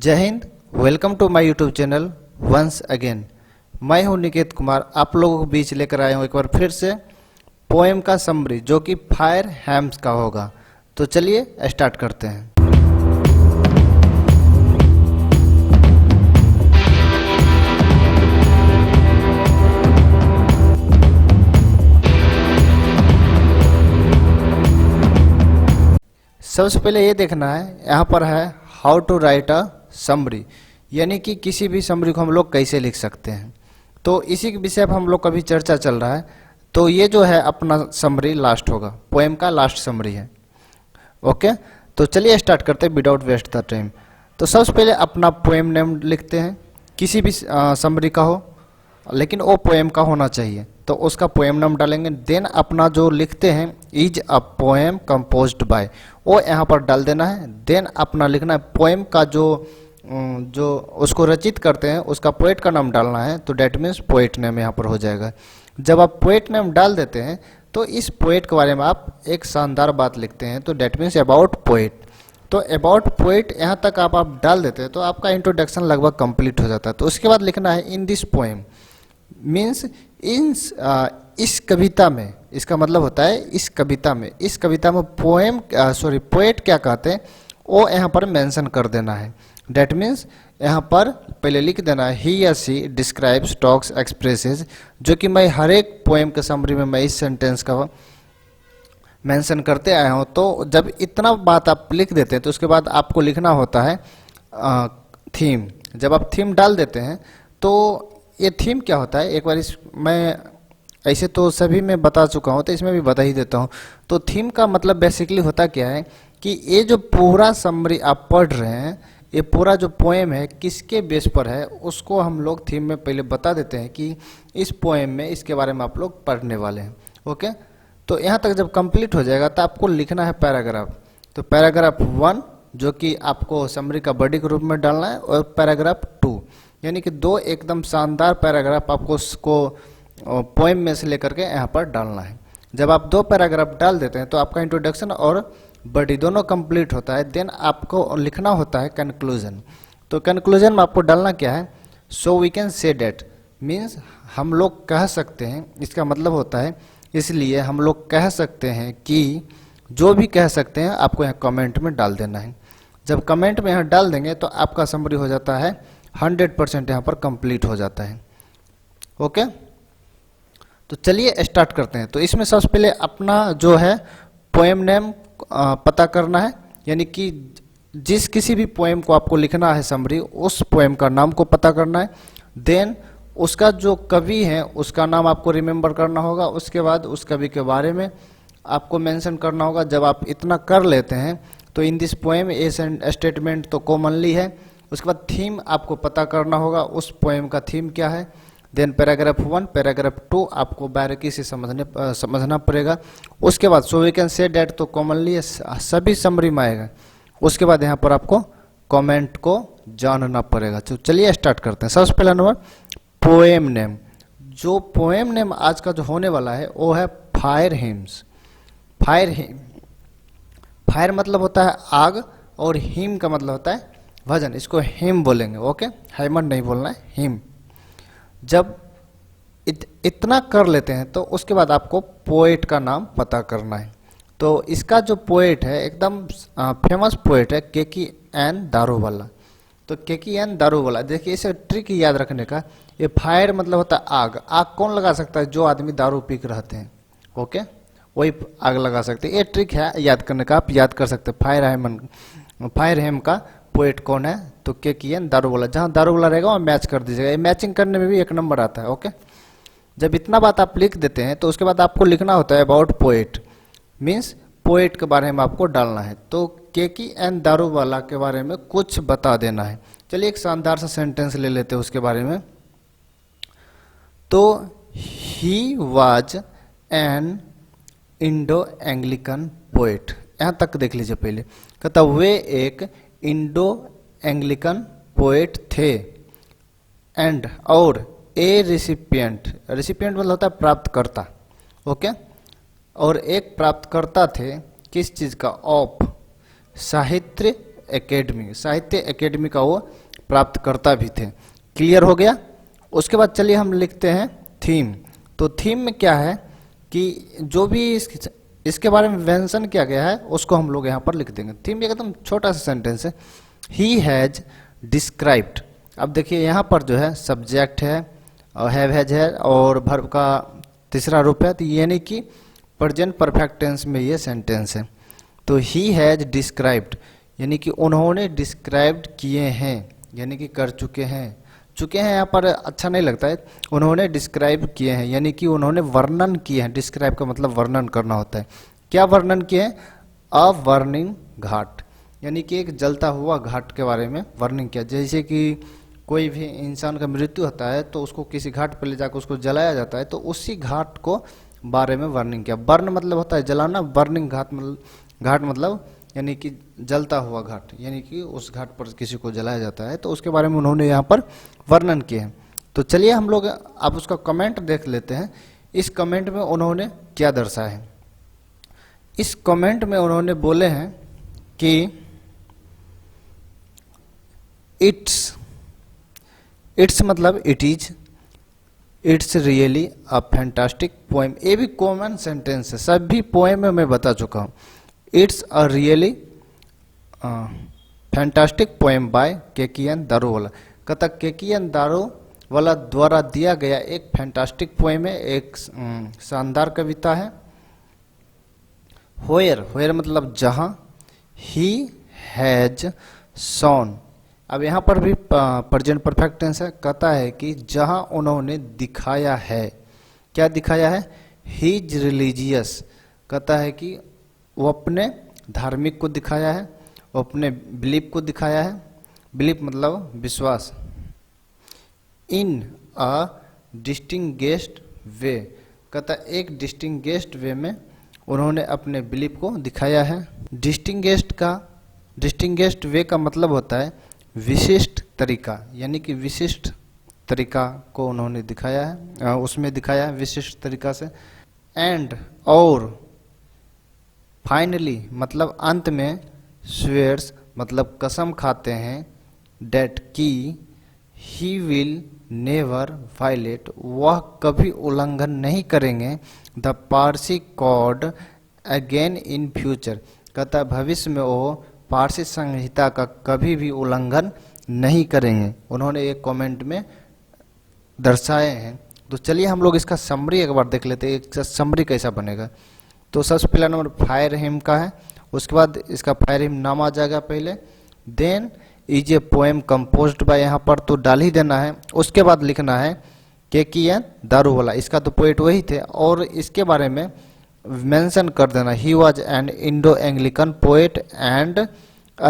जय Hind. Welcome to my YouTube channel once again. मैं हूं निकेत कुमार, आप लोगों के बीच लेकर आया हूं एक बार फिर से पोएम का समरी जो कि फायर हैम्स का होगा। तो चलिए स्टार्ट करते हैं। सबसे पहले ये देखना है, यहाँ पर है how to write a summary, यानी कि किसी भी समरी को हम लोग कैसे लिख सकते हैं। तो इसी के विषय पर हम लोग का भी चर्चा चल रहा है। तो ये जो है अपना समरी लास्ट होगा, पोएम का लास्ट समरी है। ओके, तो चलिए स्टार्ट करते हैं विदाउट वेस्ट द टाइम। तो सबसे पहले अपना पोएम नेम लिखते हैं, किसी भी समरी का हो लेकिन वो पोएम का होना चाहिए, तो उसका पोएम नाम डालेंगे। देन अपना जो लिखते हैं is a poem composed bye, वो यहाँ पर डाल देना है। देन अपना लिखना है पोएम का जो उसको रचित करते हैं उसका पोएट का नाम डालना है, तो डेट मीन्स पोएट नेम यहाँ पर हो जाएगा। जब आप पोएट नेम डाल देते हैं तो इस पोएट के बारे में आप एक शानदार बात लिखते हैं, तो डेट मीन्स अबाउट पोएट। तो अबाउट पोएट यहाँ तक आप डाल देते हैं तो आपका इंट्रोडक्शन लगभग कंप्लीट हो जाता है। तो उसके बाद लिखना है इन दिस पोएम, मीन्स इस कविता में, इसका मतलब होता है इस कविता में पोएम पोएट क्या कहते हैं वो यहाँ पर मेंशन कर देना है। डेट मीन्स यहाँ पर पहले लिख देना है ही या सी डिस्क्राइब्स टॉक्स एक्सप्रेसेस, जो कि मैं हर एक पोएम के समरी में मैं इस सेंटेंस का मेंशन करते आया हूँ। तो जब इतना बात आप लिख देते हैं तो उसके बाद आपको लिखना होता है थीम। जब आप थीम डाल देते हैं तो ये थीम क्या होता है, एक बार मैं ऐसे तो सभी में बता चुका हूँ, तो इसमें भी बता ही देता हूँ। तो थीम का मतलब बेसिकली होता क्या है कि ये जो पूरा समरी आप पढ़ रहे हैं, ये पूरा जो पोएम है किसके बेस पर है उसको हम लोग थीम में पहले बता देते हैं कि इस पोएम में इसके बारे में आप लोग पढ़ने वाले हैं। ओके, तो यहाँ तक जब कंप्लीट हो जाएगा तो आपको लिखना है पैराग्राफ। तो पैराग्राफ 1 जो कि आपको समरी का बॉडी के रूप में डालना है, और पैराग्राफ 2 यानी कि 2 एकदम शानदार पैराग्राफ आपको उसको पोएम में से लेकर के यहाँ पर डालना है। जब आप 2 पैराग्राफ डाल देते हैं तो आपका इंट्रोडक्शन और बॉडी दोनों कंप्लीट होता है। देन आपको लिखना होता है कंक्लूजन। तो कंक्लूजन में आपको डालना क्या है, so we can say that, means हम लोग कह सकते हैं, इसका मतलब होता है इसलिए हम लोग कह सकते हैं कि, जो भी कह सकते हैं आपको यहाँ कमेंट में डाल देना है। जब कमेंट में यहाँ डाल देंगे तो आपका समरी हो जाता है 100% यहाँ पर कंप्लीट हो जाता है। ओके, तो चलिए स्टार्ट करते हैं। तो इसमें सबसे पहले अपना जो है पोएम नेम पता करना है, यानी कि जिस किसी भी पोएम को आपको लिखना है समरी, उस पोएम का नाम को पता करना है। देन उसका जो कवि है उसका नाम आपको रिमेंबर करना होगा। उसके बाद उस कवि के बारे में आपको मेंशन करना होगा। जब आप इतना कर लेते हैं तो in this poem A statement तो कॉमनली है। उसके बाद थीम आपको पता करना होगा, उस पोएम का थीम क्या है। देन पैराग्राफ 1 पैराग्राफ 2 आपको बारीकी से समझना पड़ेगा। उसके बाद so we can say that तो कॉमनली सभी समरी में आएगा। उसके बाद यहाँ पर आपको कमेंट को जानना पड़ेगा। तो चलिए स्टार्ट करते हैं। सबसे पहला नंबर पोएम नेम। जो पोएम नेम आज का जो होने वाला है वो है फायर हिम्स। फायर मतलब होता है आग, और हिम का मतलब होता है भजन, इसको हिम बोलेंगे। ओके, हैमन नहीं बोलना है, हिम। जब इतना कर लेते हैं तो उसके बाद आपको पोएट का नाम पता करना है। तो इसका जो पोएट है एकदम फेमस पोएट है के.की.एन. दारूवाला। तो के.की.एन. दारूवाला, देखिए इसे ट्रिक याद रखने का, ये फायर मतलब होता है आग। आग कौन लगा सकता है, जो आदमी दारू पी के रहते हैं, ओके, वही आग लगा सकते हैं। ये ट्रिक है याद करने का, आप याद कर सकते हैं। फायर हेम का पोएट कौन है, तो के.की.एन. दारूवाला। जहाँ दारूवाला रहेगा वहाँ मैच कर दीजिएगा, ये मैचिंग करने में भी 1 नंबर आता है। ओके, जब इतना बात आप लिख देते हैं तो उसके बाद आपको लिखना होता है अबाउट पोएट, मीन्स पोएट के बारे में आपको डालना है। तो के.की.एन. दारूवाला के बारे में कुछ बता देना है। चलिए एक शानदार सा सेंटेंस ले लेते हैं उसके बारे में। तो he was an Indo Anglican poet, यहाँ तक देख लीजिए। पहले कहता वे एक इंडो एंग्लिकन पोएट थे, एंड और ए रिसिपिएंट मतलब होता है प्राप्तकर्ता। ओके, और एक प्राप्तकर्ता थे किस चीज़ का, ऑफ साहित्य एकेडमी, साहित्य एकेडमी का वो प्राप्तकर्ता भी थे। क्लियर हो गया। उसके बाद चलिए हम लिखते हैं थीम। तो थीम में क्या है कि जो भी इसके बारे में मेंशन किया गया है उसको हम लोग यहाँ पर लिख देंगे। थीम एकदम छोटा सा सेंटेंस है, ही हैज डिस्क्राइब्ड। अब देखिए यहाँ पर जो है सब्जेक्ट है और हैव हैज है और वर्ब का तीसरा रूप है, तो यानी कि प्रेजेंट परफेक्ट टेंस में ये सेंटेंस है। तो ही हैज डिस्क्राइब्ड यानी कि उन्होंने डिस्क्राइब्ड किए हैं, यानी कि कर चुके हैं। चुके हैं यहाँ पर अच्छा नहीं लगता है, उन्होंने डिस्क्राइब किए हैं यानी कि उन्होंने वर्णन किए हैं। डिस्क्राइब का मतलब वर्णन करना होता है। क्या वर्णन किए हैं? अ बर्निंग घाट, यानी कि एक जलता हुआ घाट के बारे में वर्णन किया। जैसे कि कोई भी इंसान का मृत्यु होता है तो उसको किसी घाट पर ले जाकर उसको जलाया जाता है, तो उसी घाट को बारे में वर्णन किया। बर्न मतलब होता है जलाना, बर्निंग घाट मतलब यानी कि जलता हुआ घाट, यानी कि उस घाट पर किसी को जलाया जाता है, तो उसके बारे में उन्होंने यहाँ पर वर्णन किए हैं। तो चलिए हम लोग अब उसका कमेंट देख लेते हैं। इस कमेंट में उन्होंने क्या दर्शाया है। इस कमेंट में उन्होंने बोले हैं कि इट्स मतलब it is, it's really a fantastic poem. ये भी कॉमन सेंटेंस है, सभी पोएम में मैं बता चुका हूँ। It's a really fantastic poem by Keki Daruwalla. कहता केकियन दारूवाला द्वारा दिया गया एक फैंटास्टिक पोएम है, एक शानदार कविता है। होयर मतलब जहां, ही हैज शॉन। अब यहाँ पर भी प्रेजेंट परफेक्ट टेंस है। कहता है कि जहां उन्होंने दिखाया है। क्या दिखाया है? He is religious. कहता है कि वो अपने धार्मिक को दिखाया है, वो अपने बिलीफ को दिखाया है। बिलीफ मतलब विश्वास। इन अ डिस्टिंग्विश्ड वे। कहता है एक डिस्टिंग्विश्ड वे में उन्होंने अपने बिलीफ को दिखाया है। डिस्टिंग्विश्ड वे का मतलब होता है विशिष्ट तरीका, यानी कि विशिष्ट तरीका को उन्होंने दिखाया है, उसमें दिखाया है विशिष्ट तरीका से। एंड और फाइनली मतलब अंत में, स्वेयर्स मतलब कसम खाते हैं, डेट की ही विल नेवर वायलेट वह कभी उल्लंघन नहीं करेंगे, the Parsi code again in future. कहता है भविष्य में वो पारसी संहिता का कभी भी उल्लंघन नहीं करेंगे, उन्होंने एक कमेंट में दर्शाए हैं। तो चलिए हम लोग इसका समरी एक बार देख लेते हैं, एक समरी कैसा बनेगा। तो सबसे पहला नंबर फायर हिम का है, उसके बाद इसका फायर हिम नाम आ जाएगा पहले। Then is a poem composed by, यहाँ पर तो डाल ही देना है। उसके बाद लिखना है केकियन दारूवाला, इसका तो पोएट वही थे, और इसके बारे में मेंशन कर देना he was an Indo Anglican poet and a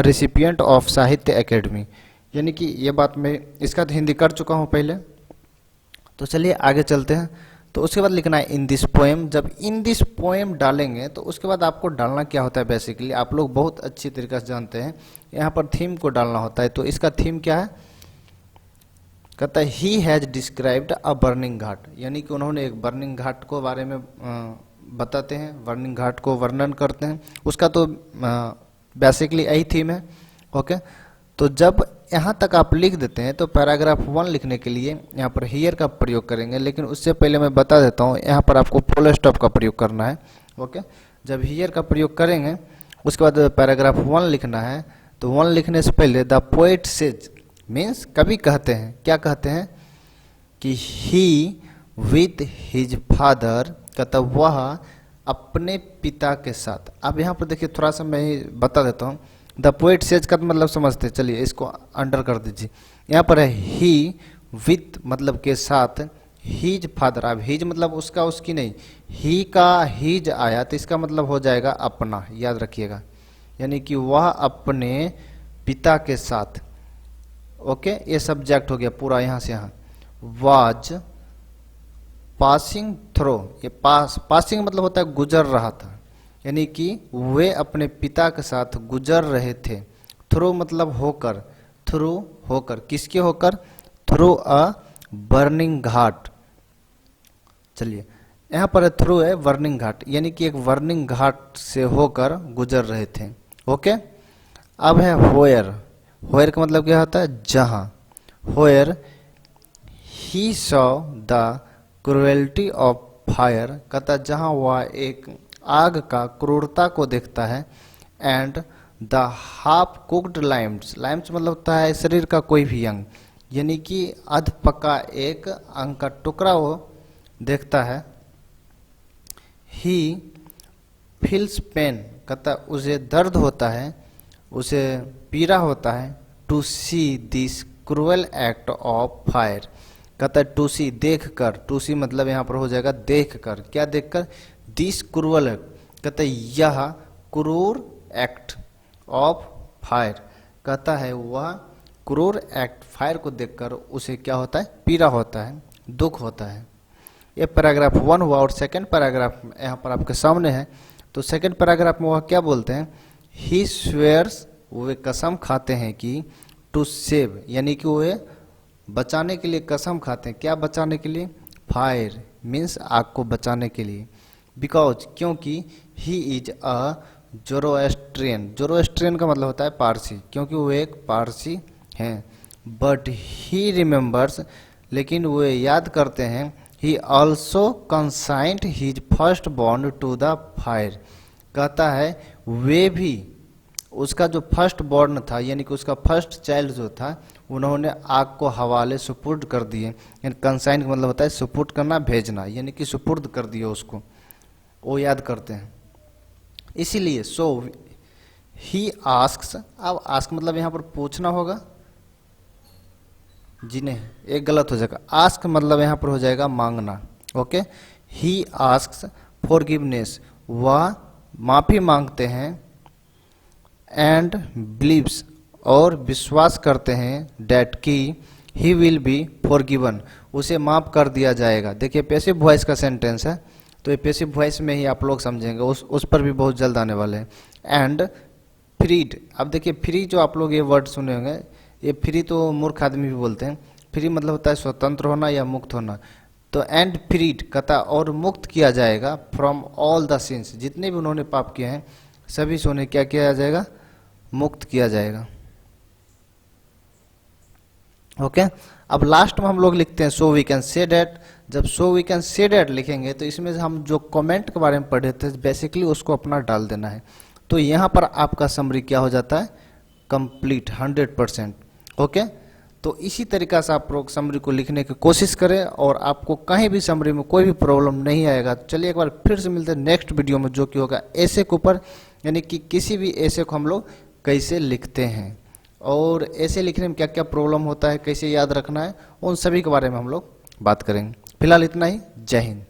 recipient of साहित्य एकेडमी। यानी कि ये बात मैं इसका तो हिंदी कर चुका हूँ पहले। तो चलिए आगे चलते हैं। तो उसके बाद लिखना है इन दिस पोएम। जब इन दिस पोएम डालेंगे तो उसके बाद आपको डालना क्या होता है, बेसिकली आप लोग बहुत अच्छी तरीके से जानते हैं, यहाँ पर थीम को डालना होता है। तो इसका थीम क्या है? कहता है he has described a burning ghat, यानी कि उन्होंने एक बर्निंग घाट को बारे में बताते हैं, बर्निंग घाट को वर्णन करते हैं। उसका तो बेसिकली यही थीम है। ओके, तो जब यहाँ तक आप लिख देते हैं तो पैराग्राफ 1 लिखने के लिए यहाँ पर हियर का प्रयोग करेंगे, लेकिन उससे पहले मैं बता देता हूँ यहाँ पर आपको फुल स्टॉप का प्रयोग करना है। ओके, जब हियर का प्रयोग करेंगे उसके बाद पैराग्राफ 1 लिखना है। तो 1 लिखने से पहले द पोएट सेज मीन्स कवि कहते हैं, क्या कहते हैं कि ही विथ हिज फादर, कहता वह अपने पिता के साथ। अब यहाँ पर देखिए थोड़ा सा मैं बता देता हूँ। द पोएट सेज का मतलब समझते, चलिए इसको अंडर कर दीजिए। यहाँ पर है ही विथ मतलब के साथ, हिज फादर। अब हिज मतलब उसका उसकी नहीं, ही का हिज आया तो इसका मतलब हो जाएगा अपना, याद रखिएगा, यानी कि वह अपने पिता के साथ। ओके, ये सब्जेक्ट हो गया पूरा यहाँ से यहाँ। वाज पासिंग थ्रो, ये पासिंग मतलब होता है गुजर रहा था, यानी कि वे अपने पिता के साथ गुजर रहे थे। थ्रू मतलब होकर, थ्रू होकर, किसके होकर? थ्रू अ बर्निंग घाट। चलिए यहाँ पर थ्रू है बर्निंग घाट, यानी कि एक बर्निंग घाट से होकर गुजर रहे थे। ओके, अब है व्हेयर। व्हेयर का मतलब क्या होता है? जहां। Where he saw the cruelty of fire, कहता है जहां वह एक आग का क्रूरता को देखता है। And the half cooked Lyme's, Lyme's मतलब होता है शरीर का कोई भी अंग, यानी कि अध पका एक अंग का टुकड़ा वो देखता है। ही फील्स पेन, कहता है उसे दर्द होता है, उसे पीड़ा होता है। To see this cruel act of fire, कहता है टू सी देख कर, टू सी मतलब यहाँ पर हो जाएगा देख कर। क्या देख कर? दिस क्रूअल, कहता है यह क्रूर एक्ट ऑफ फायर, कहता है वह क्रूर एक्ट फायर को देखकर उसे क्या होता है? पीड़ा होता है, दुख होता है। ये पैराग्राफ 1 हुआ। और सेकंड पैराग्राफ यहाँ पर आपके सामने है। तो सेकंड पैराग्राफ में वह क्या बोलते हैं? ही स्वेयर्स, वे कसम खाते हैं कि टू सेव, यानी कि वे बचाने के लिए कसम खाते हैं। क्या बचाने के लिए? फायर मीन्स आग को बचाने के लिए। बिकॉज, क्योंकि he is a Zoroastrian, Zoroastrian का मतलब होता है पारसी, क्योंकि वो एक पारसी हैं। बट ही रिमेंबर्स, लेकिन वे याद करते हैं। He also consigned his first born to the fire, कहता है वे भी उसका जो फर्स्ट बॉर्न था, यानी कि उसका फर्स्ट चाइल्ड जो था, उन्होंने आग को हवाले सुपुर्द कर दिए। यानी कंसाइन का मतलब होता है सुपुर्द करना, भेजना, यानी कि सुपुर्द कर दिए उसको, वो याद करते हैं। इसीलिए सो ही आस्क्स, अब आस्क मतलब यहाँ पर पूछना होगा जी, नहीं एक गलत हो जाएगा। आस्क मतलब यहाँ पर हो जाएगा मांगना। ओके, ही आस्क्स फॉरगिवनेस, वह माफी मांगते हैं। एंड बिलीव्स, और विश्वास करते हैं। डेट की ही विल बी फॉरगिवन, उसे माफ कर दिया जाएगा। देखिए पैसिव वॉइस का सेंटेंस है, तो ये पैसिव वॉइस में ही आप लोग समझेंगे, उस पर भी बहुत जल्द आने वाले हैं। एंड फ्रीड, अब देखिए फ्री जो आप लोग ये वर्ड सुने होंगे, ये फ्री तो मूर्ख आदमी भी बोलते हैं। फ्री मतलब होता है स्वतंत्र होना या मुक्त होना। तो एंड फ्रीड कहता और मुक्त किया जाएगा फ्रॉम ऑल द सिंस, जितने भी उन्होंने पाप किए हैं सभी से उन्हें क्या किया जाएगा? मुक्त किया जाएगा। ओके, अब लास्ट में हम लोग लिखते हैं so we can say that. जब so we can say that लिखेंगे तो इसमें हम जो कमेंट के बारे में पढ़े थे बेसिकली उसको अपना डाल देना है। तो यहाँ पर आपका समरी क्या हो जाता है? कंप्लीट 100%। ओके, तो इसी तरीका से आप लोग समरी को लिखने की कोशिश करें और आपको कहीं भी समरी में कोई भी प्रॉब्लम नहीं आएगा। चलिए एक बार फिर से मिलते हैं नेक्स्ट वीडियो में, जो कि होगा ऐसे के ऊपर, यानी कि किसी भी ऐसे को हम लोग कैसे लिखते हैं और ऐसे लिखने में क्या क्या प्रॉब्लम होता है, कैसे याद रखना है, उन सभी के बारे में हम लोग बात करेंगे। फिलहाल इतना ही। जय हिंद।